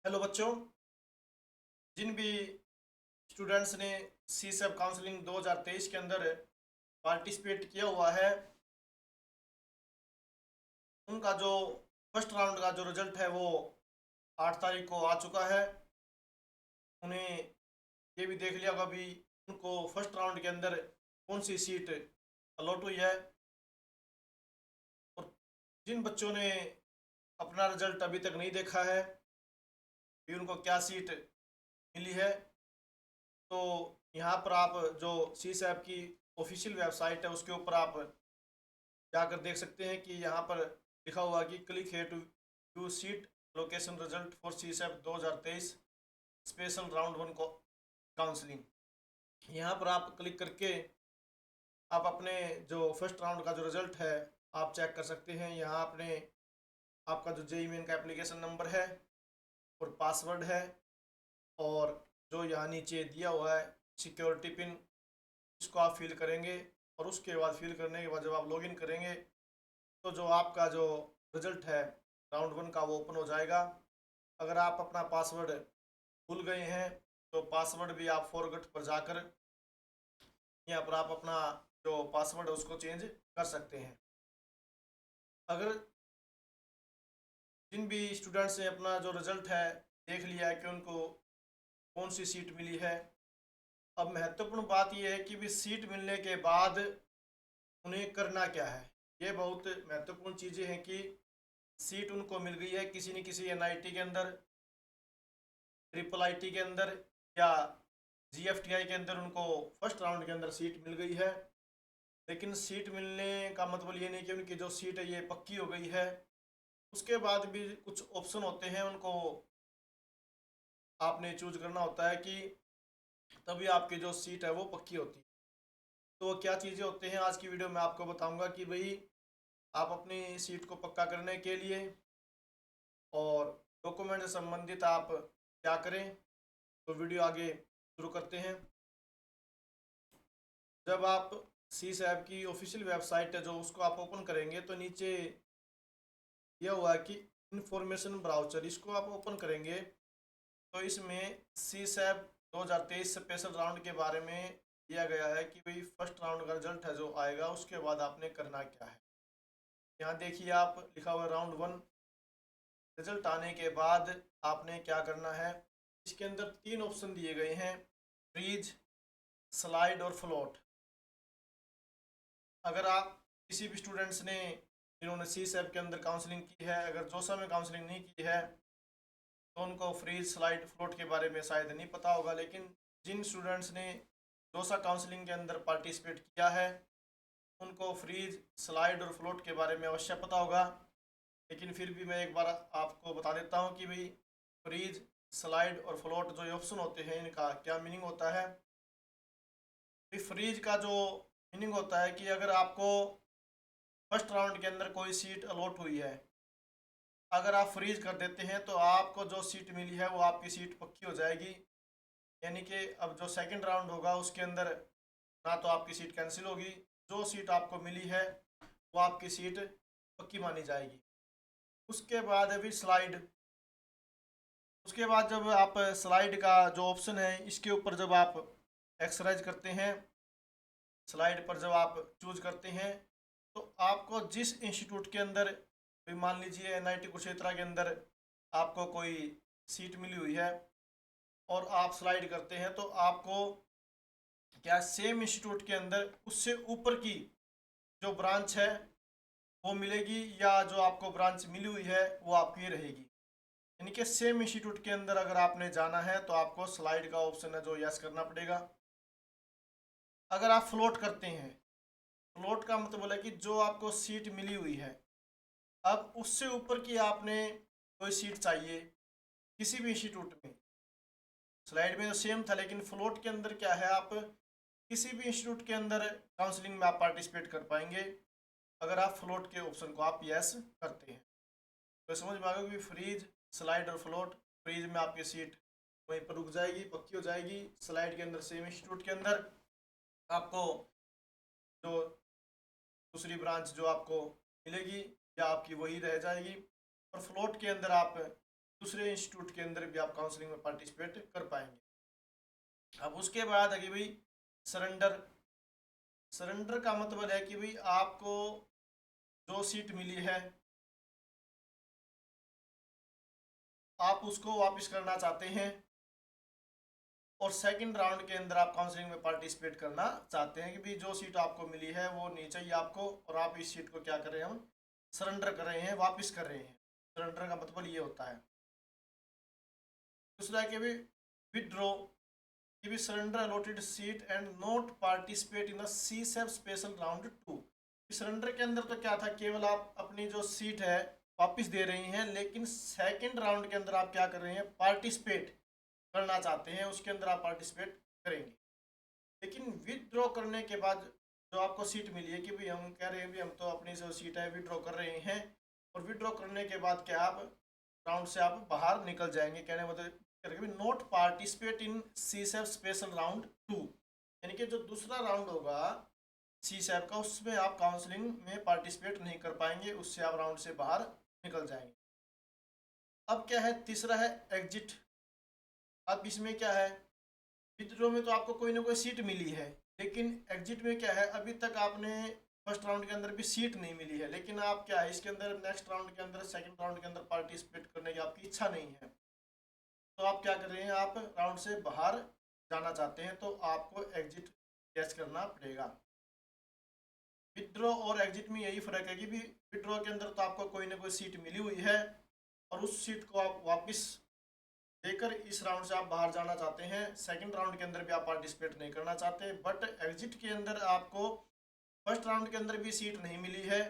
Hello बच्चों। जिन भी students ने सी सब काउंसलिंग 2023 के अंदर पार्टिसिपेट किया हुआ है, उनका जो फर्स्ट राउंड का जो रिजल्ट है वो 8 तारीख को आ चुका है। उन्हें ये भी देख लिया होगा अभी उनको फर्स्ट राउंड के अंदर कौन सी सीट अलॉट हुई है, और जिन बच्चों ने अपना रिजल्ट अभी तक नहीं देखा है कि उनको क्या सीट मिली है, तो यहाँ पर आप जो सी सैप की ऑफिशियल वेबसाइट है उसके ऊपर आप जाकर देख सकते हैं कि यहाँ पर लिखा हुआ कि क्लिक है to view seat location result for CSAB 2023 special round one को काउंसलिंग। यहाँ पर आप क्लिक करके आप अपने जो फर्स्ट राउंड का जो रिजल्ट है आप चेक कर सकते हैं। यहाँ आपने आपका जो जेई मेन का एप्लीकेशन नंबर है और पासवर्ड है, और जो यहाँ नीचे दिया हुआ है सिक्योरिटी पिन, इसको आप फिल करेंगे। और उसके बाद फिल करने के बाद जब आप लॉगिन करेंगे तो जो आपका जो रिजल्ट है राउंड वन का वो ओपन हो जाएगा। अगर आप अपना पासवर्ड भूल गए हैं तो पासवर्ड भी आप फॉरगेट पर जाकर यहाँ पर आप अपना जो पासवर्ड है उसको चेंज कर सकते हैं। अगर जिन भी स्टूडेंट्स ने अपना जो रिजल्ट है देख लिया है कि उनको कौन सी सीट मिली है, अब महत्वपूर्ण बात यह है कि भी सीट मिलने के बाद उन्हें करना क्या है। ये बहुत महत्वपूर्ण चीज़ें हैं कि सीट उनको मिल गई है किसी न किसी एनआईटी के अंदर, ट्रिपल आईटी के अंदर, या जीएफटीआई के अंदर उनको फर्स्ट राउंड के अंदर सीट मिल गई है। लेकिन सीट मिलने का मतलब ये नहीं कि उनकी जो सीट है ये पक्की हो गई है। उसके बाद भी कुछ ऑप्शन होते हैं, उनको आपने चूज करना होता है कि तभी आपकी जो सीट है वो पक्की होती है। तो क्या चीज़ें होते हैं आज की वीडियो में आपको बताऊंगा कि भाई आप अपनी सीट को पक्का करने के लिए और डॉक्यूमेंट से संबंधित आप क्या करें। तो वीडियो आगे शुरू करते हैं। जब आप सी सैप की ऑफिशियल वेबसाइट है जो उसको आप ओपन करेंगे तो नीचे दिया हुआ है कि इंफॉर्मेशन ब्राउचर, इसको आप ओपन करेंगे तो इसमें सी सैप 2023 स्पेशल राउंड के बारे में दिया गया है कि भाई फर्स्ट राउंड का रिजल्ट है जो आएगा उसके बाद आपने करना क्या है। यहाँ देखिए आप लिखा हुआ राउंड वन, रिजल्ट आने के बाद आपने क्या करना है। इसके अंदर तीन ऑप्शन दिए गए हैं, फ्रीज, स्लाइड और फ्लोट। अगर आप किसी भी स्टूडेंट्स ने जिन्होंने सी सैप के अंदर काउंसलिंग की है, अगर जोसा में काउंसलिंग नहीं की है तो उनको फ्रीज स्लाइड फ्लोट के बारे में शायद नहीं पता होगा। लेकिन जिन स्टूडेंट्स ने जोसा काउंसलिंग के अंदर पार्टिसिपेट किया है उनको फ्रीज स्लाइड और फ्लोट के बारे में अवश्य पता होगा। लेकिन फिर भी मैं एक बार आपको बता देता हूँ कि भाई फ्रीज स्लाइड और फ्लोट जो ऑप्शन होते हैं इनका क्या मीनिंग होता है। फ्रीज का जो मीनिंग होता है कि अगर आपको फर्स्ट राउंड के अंदर कोई सीट अलॉट हुई है, अगर आप फ्रीज कर देते हैं तो आपको जो सीट मिली है वो आपकी सीट पक्की हो जाएगी। यानी कि अब जो सेकंड राउंड होगा उसके अंदर ना तो आपकी सीट कैंसिल होगी, जो सीट आपको मिली है वो आपकी सीट पक्की मानी जाएगी। उसके बाद अभी स्लाइड, उसके बाद जब आप स्लाइड का जो ऑप्शन है इसके ऊपर जब आप एक्सरसाइज करते हैं, स्लाइड पर जब आप चूज करते हैं तो आपको जिस इंस्टीट्यूट के अंदर, मान लीजिए एनआईटी कुरुक्षेत्र के अंदर आपको कोई सीट मिली हुई है और आप स्लाइड करते हैं तो आपको क्या सेम इंस्टीट्यूट के अंदर उससे ऊपर की जो ब्रांच है वो मिलेगी, या जो आपको ब्रांच मिली हुई है वो आपकी रहेगी। यानी कि सेम इंस्टीट्यूट के अंदर अगर आपने जाना है तो आपको स्लाइड का ऑप्शन है जो यस करना पड़ेगा। अगर आप फ्लोट करते हैं, फ्लोट का मतलब है कि जो आपको सीट मिली हुई है अब उससे ऊपर की आपने कोई सीट चाहिए किसी भी इंस्टीट्यूट में। स्लाइड में तो सेम था लेकिन फ्लोट के अंदर क्या है, आप किसी भी इंस्टीट्यूट के अंदर काउंसलिंग में आप पार्टिसिपेट कर पाएंगे अगर आप फ्लोट के ऑप्शन को आप यस करते हैं। तो समझ में आ गया कि फ्रीज स्लाइड और फ्लोट, फ्रीज में आपकी सीट वहीं पर रुक जाएगी, पक्की हो जाएगी। स्लाइड के अंदर सेम इंस्टीट्यूट के अंदर आपको जो दूसरी ब्रांच जो आपको मिलेगी या आपकी वही रह जाएगी। और फ्लोट के अंदर आप दूसरे इंस्टीट्यूट के अंदर भी आप काउंसलिंग में पार्टिसिपेट कर पाएंगे। अब उसके बाद है कि भाई सरेंडर। सरेंडर का मतलब है कि भाई आपको जो सीट मिली है आप उसको वापस करना चाहते हैं, और सेकंड राउंड के अंदर आप काउंसलिंग में पार्टिसिपेट करना चाहते हैं कि भाई जो सीट आपको मिली है वो नहीं चाहिए आपको, और आप इस सीट को क्या कर रहे हैं, हम सरेंडर कर रहे हैं, वापस कर रहे हैं। सरेंडर का मतलब ये होता है। दूसरा है कि भाई विदड्रॉ, कि भी surrender allotted seat and not participate in the CSAP special round 2। Surrender के अंदर तो क्या था, केवल आप अपनी जो सीट है वापस दे रही हैं, लेकिन सेकंड राउंड के अंदर आप क्या कर रहे हैं, पार्टिसिपेट करना चाहते हैं, उसके अंदर आप पार्टिसिपेट करेंगे। लेकिन विदड्रॉ करने के बाद जो आपको सीट मिली है कि भाई हम कह रहे हैं भी हम तो अपनी जो सीट है विदड्रॉ कर रहे हैं, और विदड्रॉ करने के बाद क्या आप राउंड से आप बाहर निकल जाएंगे, कहने मतलब करके not participate in CSAP special round 2, यानी कि जो दूसरा राउंड होगा CSAP का उसमें आप काउंसलिंग में पार्टिसिपेट नहीं कर पाएंगे, उससे आप राउंड से बाहर निकल जाएंगे। अब क्या है, तीसरा है एग्जिट। अब इसमें क्या है, विथड्रॉ में तो आपको कोई ना कोई सीट मिली है, लेकिन एग्जिट में क्या है, अभी तक आपने फर्स्ट राउंड के अंदर भी सीट नहीं मिली है, लेकिन आप क्या है इसके अंदर नेक्स्ट राउंड के अंदर सेकंड राउंड के अंदर पार्टिसिपेट करने की आपकी इच्छा नहीं है, तो आप क्या कर रहे हैं, आप राउंड से बाहर जाना चाहते हैं, तो आपको एग्जिट कैच करना पड़ेगा। विथड्रॉ और एग्जिट में यही फर्क है कि भी विथड्रॉ के अंदर तो आपको कोई ना कोई सीट मिली हुई है, और उस सीट को आप वापस देकर इस राउंड से आप बाहर जाना चाहते हैं, सेकंड राउंड के अंदर भी आप पार्टिसिपेट नहीं करना चाहते, बट एग्जिट के अंदर आपको फर्स्ट राउंड के अंदर भी सीट नहीं मिली है,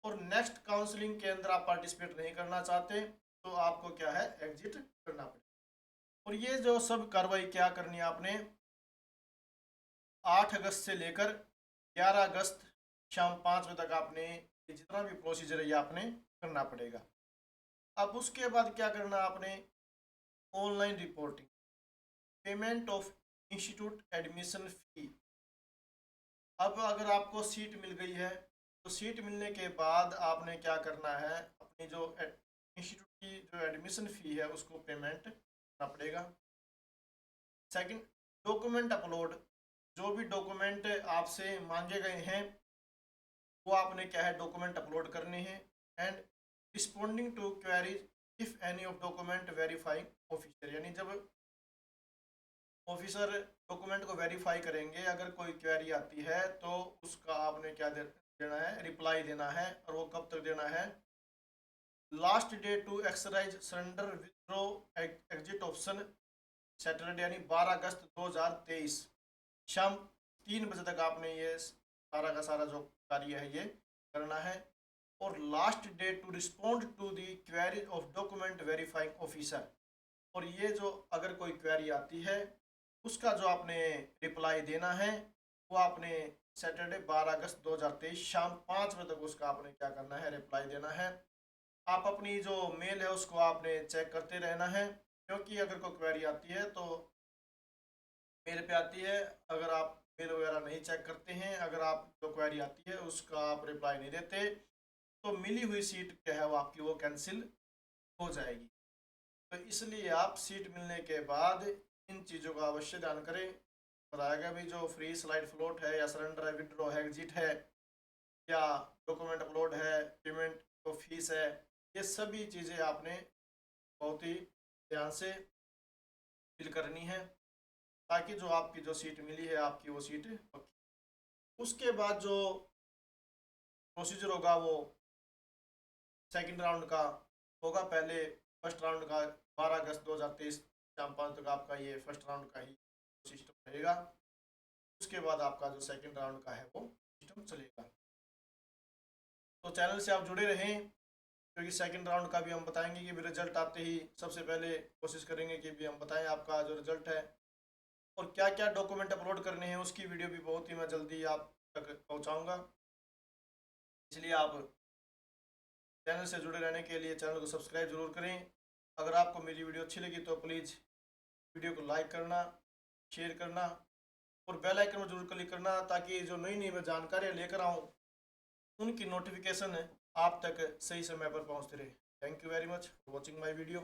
और नेक्स्ट काउंसलिंग के अंदर आप पार्टिसिपेट नहीं करना चाहते, तो आपको क्या है, एग्जिट करना पड़ेगा। और ये जो सब कार्रवाई क्या करनी है आपने, 8 अगस्त से लेकर 11 अगस्त शाम 5 बजे तक आपने जितना भी प्रोसीजर है ये आपने करना पड़ेगा। अब उसके बाद क्या करना आपने, online reporting, payment of institute admission fee. अब अगर आपको सीट मिल गई है, तो सीट मिलने के बाद आपने क्या करना है, अपनी जो इंस्टीट्यूट की जो एडमिशन फ़ी है उसको पेमेंट करना पड़ेगा। सेकंड, डॉक्यूमेंट अपलोड, जो भी डॉक्यूमेंट आपसे मांगे गए हैं वो आपने क्या है डॉक्यूमेंट अपलोड करने हैं। And responding to queries if any of document verifying officer, यानी जब ऑफिसर डॉक्यूमेंट को वेरीफाई करेंगे, अगर कोई क्वेरी आती है तो उसका आपने क्या देना है, रिप्लाई देना है, और वो कब तक देना है, last day to exercise surrender withdraw exit option Saturday, यानी 12 अगस्त 2023 शाम 3 बजे तक आपने ये सारा का सारा जो कार्य है ये करना है। और last day to respond to the query of document verifying officer, और ये जो अगर कोई क्वेरी आती है उसका जो आपने रिप्लाई देना है वो आपने सैटरडे 12 अगस्त 2023 शाम 5 बजे तक उसका आपने क्या करना है, रिप्लाई देना है। आप अपनी जो मेल है उसको आपने चेक करते रहना है, क्योंकि अगर कोई क्वेरी आती है तो मेल पे आती है, अगर आप मेल वगैरह नहीं चेक करते हैं, अगर आप जो क्वेरी आती है उसका आप रिप्लाई नहीं देते, तो मिली हुई सीट क्या है वो आपकी वो कैंसिल हो जाएगी। तो इसलिए आप सीट मिलने के बाद इन चीज़ों का अवश्य ध्यान करें। बताया गया भी जो फ्री स्लाइड फ्लोट है या सरेंडर है, विड्रॉ है, एग्जिट है, या डॉक्यूमेंट अपलोड है, पेमेंट तो फीस है, ये सभी चीज़ें आपने बहुत ही ध्यान से फिल करनी है, ताकि जो आपकी जो सीट मिली है आपकी वो सीट पक्की। उसके बाद जो प्रोसीजर होगा वो सेकंड राउंड का होगा। पहले फर्स्ट राउंड का 12 अगस्त 2023 शाम 5 तक आपका ये फर्स्ट राउंड का ही सिस्टम रहेगा। उसके बाद आपका जो सेकंड राउंड का है वो सिस्टम चलेगा। तो चैनल से आप जुड़े रहें, क्योंकि सेकंड राउंड का भी हम बताएंगे कि भी रिजल्ट आते ही सबसे पहले कोशिश करेंगे कि भी हम बताएं आपका जो रिजल्ट है, और क्या क्या डॉक्यूमेंट अपलोड करने हैं उसकी वीडियो भी बहुत ही मैं जल्दी आप तक पहुंचाऊंगा। इसलिए आप चैनल से जुड़े रहने के लिए चैनल को सब्सक्राइब जरूर करें। अगर आपको मेरी वीडियो अच्छी लगी तो प्लीज़ वीडियो को लाइक करना, शेयर करना, और बेल आइकन में जरूर क्लिक करना, ताकि जो नई नई मैं जानकारियाँ लेकर आऊँ उनकी नोटिफिकेशन आप तक सही समय पर पहुँचती रहे। Thank you very much for watching my video.